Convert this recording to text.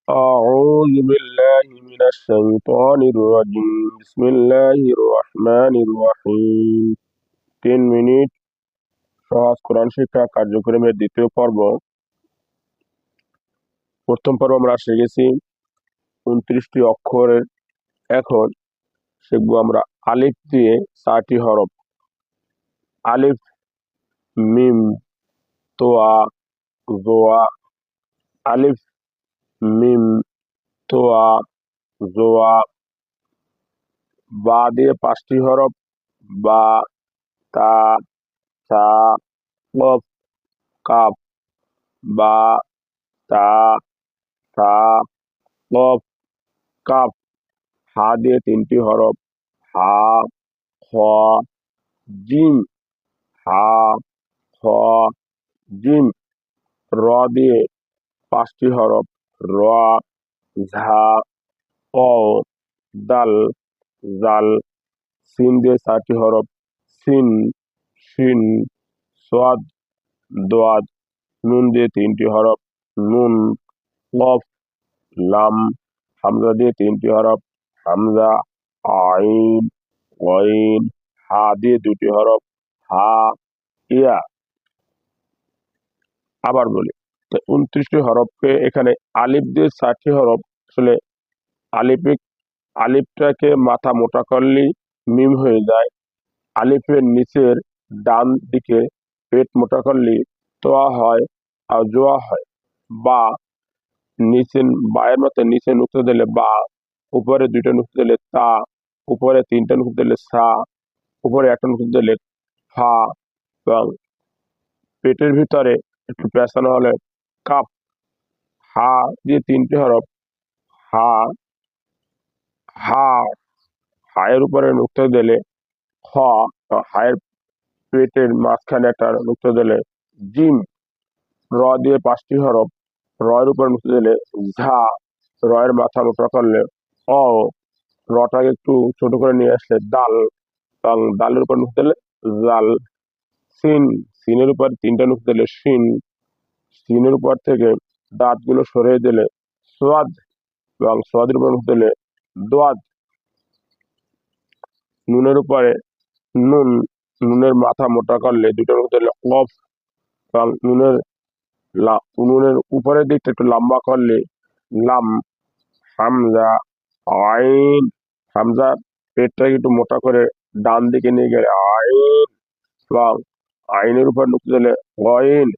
أعوذ بالله من الشيطان الرجيم بسم الله الرحمن الرحيم 3 minute সহজ কোরআন শিক্ষা কার্যক্রমের দ্বিতীয় পর্ব। প্রথম পর্ব আমরা শিখেছি 29টি অক্ষরের। এখন শিখবো আমরা আলিফ দিয়ে 4টি হরফ। আলিফ, মিম, তোয়া, জোয়া। আলিফ, মিম, তোয়া, জোয়া। বা দিয়ে 5টি হরফ। বা, তা, সা, কফ, কাফ। বা, তা, সা, কফ, কাফ। হা দিয়ে 3টি হরফ। হা, খ, জিম। হা, খ, জিম। র দিয়ে 5টি হরফ। র, ঝা, ক, দাল, জাল। সিন দিয়ে 4টি হরফ। সিন, শিন, সোয়াদ, দোয়াদ। নুন দিয়ে 3টি হরফ। নুন, কফ, লাম। হামজা দিয়ে 3টি হরফ। হামজা, আইন, গইন। হা দিয়ে 2টি হরফ। হা, ইয়া। আবার বলি, তো 29টি হরফকে এখানে আলিফ দিয়ে 4টি হরফ। আসলে আলিফটাকে মাথা মোটা করলেই মিম হয়ে যায়। আলিফের নিচের ডান দিকে পেট মোটা করলেই তোয়া হয় আর জোয়া হয়। বা, নিচে বায়ের মতো নিচে নুক্তা দিলে বা, উপরে 2টা নুক্তা দিলে তা, উপরে 3টা নুক্তা দিলে সা, উপরে একটা নুক্তা দিলে ফা, এবং পেটের ভিতরে একটু পেঁচানো হলে কাপ। হা দিয়ে 3টি হরফ। হা, হা। হায়ের উপরে নুক্তা দিলে খ, হায়ের পেটের মাঝখানে একটা নুক্তা দিলে জিম। র দিয়ে 5টি হরফ। রয়ের উপর নুক্তা দিলে ঝা। রয়ের মাথা মোটা করলে অ। রটাকে একটু ছোট করে নিয়ে আসলে দাল, এবং দালের উপর নুক্তা দিলে জাল। সিন, সিনের উপর 3টা নুক্তা দিলে শিন। সিনের উপর থেকে দাঁতগুলো সরিয়ে দিলে সোয়াদ, এবং সোয়াদের উপর নুক্তা দিলে দোয়াদ। নুনের উপরে নুন, নুনের মাথা মোটা করলে 2টা নুক্তা দিলে কফ, এবং নুনের উপরের দিকটা একটু লম্বা করলে লাম। হামজা, আইন। হামজা পেটটাকে একটু মোটা করে ডান দিকে নিয়ে গেলে আইন, এবং আইনের উপর নুক্তা দিলে গইন।